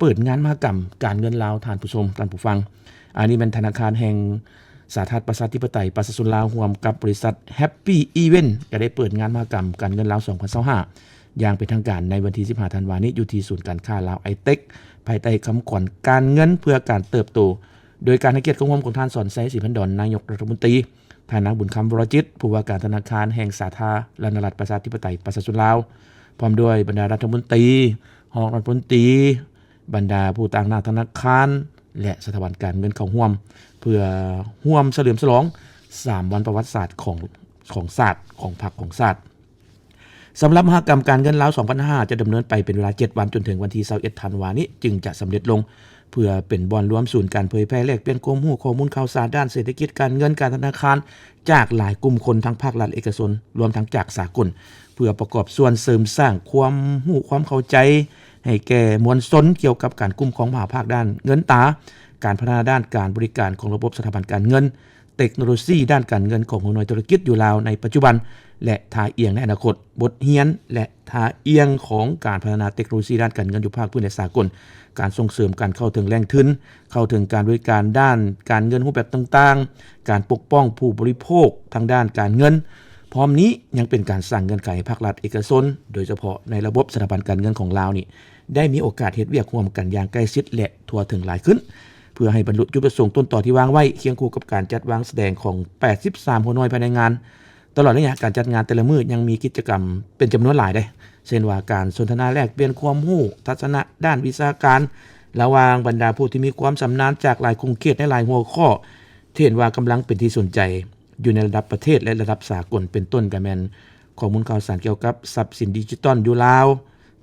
เปิดงานมหกรรมการเงินลาวท่านผู้ชมท่านผู้ฟังอันนี้เป็นธนาคารแห่งสาธารณรัฐประชาธิปไตยประชาชนลาวร่วมกับบริษัท Happy Event ก็ได้เปิดงานมหกรรมการเงินลาว2025อย่างเป็นทางการในวันที่15ธันวาคมนี้อยู่ที่ศูนย์การค้าลาวไอเต็กภายใต้คำขวัญการเงินเพื่อการเติบโตโดยการให้เกียรติของท่านสอนไซศรีพันดอนนายกรัฐมนตรีท่านนางบุญคำวรจิตผู้ว่าการธนาคารแห่งสาธารณรัฐประชาธิปไตยประชาชนลาวพร้อมด้วยบรรดารัฐมนตรีรองรัฐมนตรีบรรดาผู้ต่างหน้าธนาคารและสถาบันการเงินเข้าร่วมเพื่อร่วมเฉลิมฉลอง3วันประวัติศาสตร์ของศาสตร์ของพรรคของศาสตร์สำหรับมหกรรมการเงินลาว2025จะดำเนินไปเป็นเวลา7วันจนถึงวันที่21ธันวาคมนี้จึงจะสำเร็จลงเพื่อเป็นบ่อนรวมศูนย์การเผยแพร่แลกเปลี่ยนความรู้ข้อมูลข่าวสารด้านเศรษฐกิจการเงินการธนาคารจากหลายกลุ่มคนทั้งภาครัฐเอกชนรวมทั้งจากสากลเพื่อประกอบส่วนเสริมสร้างความรู้ความเข้าใจให้แก่มวลชนเกี่ยวกับการคุ้มครองมหาภาคด้านเงินตราการพัฒนาด้านการบริการของระบบสถาบันการเงินเทคโนโลยีด้านการเงินของหน่วยธุรกิจอยู่ลาวในปัจจุบันและท่าเอียงในอนาคตบทเรียนและท่าเอียงของการพัฒนาเทคโนโลยีด้านการเงินอยู่ภาคพื้นและสากลการส่งเสริมการเข้าถึงแหล่งทุนเข้าถึงการบริการด้านการเงินรูปแบบต่างๆการปกป้องผู้บริโภคทางด้านการเงินพร้อมนี้ยังเป็นการสร้างเงื่อนไขให้ภาครัฐเอกชนโดยเฉพาะในระบบสถาบันการเงินของลาวนี่ได้มีโอกาสเฮ็ดเวียกร่วมกันอย่างใกล้ชิดและทั่วถึงหลายขึ้นเพื่อให้บรรลุจุดประสงค์ต้นต่อที่วางไว้เคียงคู่กับการจัดวางแสดงของ83หัวหน่วยภายในงานตลอดระยะการจัดงานแต่ละมื้อยังมีกิจกรรมเป็นจำนวนหลายเด้เช่นว่าการสนทนาแลกเปลี่ยนความรู้ทัศนะด้านวิชาการระหว่างบรรดาผู้ที่มีความชำนาญจากหลายคงเขตในหลายหัวข้อที่เห็นว่ากำลังเป็นที่สนใจอยู่ในระดับประเทศและระดับสากลเป็นต้นก็แม่นข้อมูลข่าวสารเกี่ยวกับทรัพย์สินดิจิทัลอยู่ลาว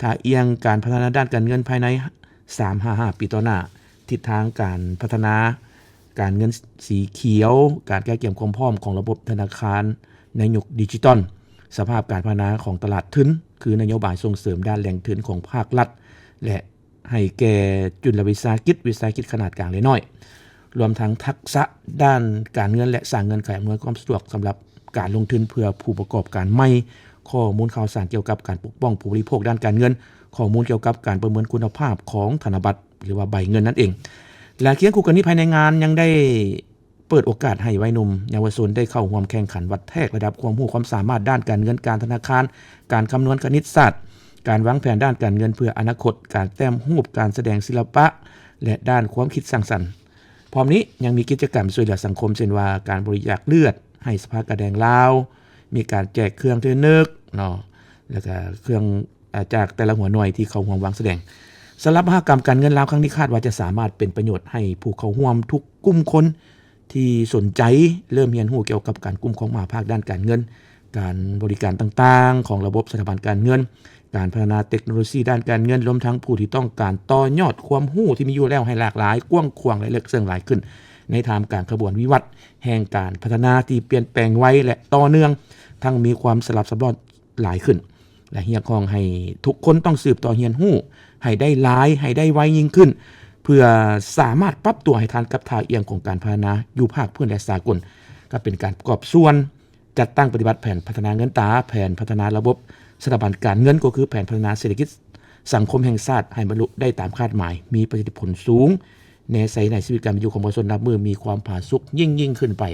ท่าเอียงการพัฒนาด้านการเงินภายใน3-5 ปีต่อหน้าทิศทางการพัฒนาการเงินสีเขียวการแก้เกี่ยมความพร้อมของระบบธนาคารในยุคดิจิทัลสภาพการพัฒนาของตลาดทุนคือนโยบายส่งเสริมด้านแหล่งทุนของภาครัฐและให้แก่จุลวิสาหกิจขนาดกลางและน้อยรวมทั้งทักษะด้านการเงินและสร้างเงินไขอำนวยความสะดวกสำหรับการลงทุนเพื่อผู้ประกอบการใหม่ข้อมูลข่าวสารเกี่ยวกับการปกป้องผู้บริโภคด้านการเงินข้อมูลเกี่ยวกับการประเมินคุณภาพของธนบัตรหรือว่าใบเงินนั่นเองและเคียงคู่กันนี้ภายในงานยังได้เปิดโอกาสให้วัยหนุ่มเยาวชนได้เข้าร่วมแข่งขันวัดแทกระดับความรู้ความสามารถด้านการเงินการธนาคารการคำนวณคณิตศาสตร์การวางแผนด้านการเงินเพื่ออนาคตการแต้มรูปการแสดงศิลปะและด้านความคิดสร้างสรรค์พร้อมนี้ยังมีกิจกรรมช่วยเหลือสังคมเช่นว่าการบริจาคเลือดให้สภากระแดงลาวมีการแจกเครื่องเทนึกเนาะแล้วก็เครื่องจากแต่ละหัวหน่วยที่เขาร่วมวางแสดงสำหรับมหกรรมการเงินลาวครั้งนี้คาดว่าจะสามารถเป็นประโยชน์ให้ผู้เข้าร่วมทุกกลุ่มคนที่สนใจเริ่มเรียนรู้เกี่ยวกับการคุ้มครองมหาภาคด้านการเงินการบริการต่างๆของระบบสถาบันการเงินการพัฒนาเทคโนโลยีด้านการเงินรวมทั้งผู้ที่ต้องการต่อยอดความรู้ที่มีอยู่แล้วให้หลากหลายกว้างขวางและลึกซึ้งหลายขึ้นในทางการขบวนวิวัฒน์แห่งการพัฒนาที่เปลี่ยนแปลงไว้และต่อเนื่องทั้งมีความสลับซับซ้อนหลายขึ้นและเรียกร้องให้ทุกคนต้องสืบต่อเรียนรู้ให้ได้หลายให้ได้ไวยิ่งขึ้นเพื่อสามารถปรับตัวให้ทันกับท่าเอียงของการพัฒนาอยู่ภาคพื้นและสากลก็เป็นการประกอบส่วนจัดตั้งปฏิบัติแผนพัฒนาเงินตราแผนพัฒนาระบบสถาบันการเงินก็คือแผนพัฒนาเศรษฐกิจสังคมแห่งชาติให้บรรลุได้ตามคาดหมายมีประสิทธิผลสูงในชีวิตการเป็นอยู่ของประชาชนนับมือมีความผาสุกยิ่งขึ้นไป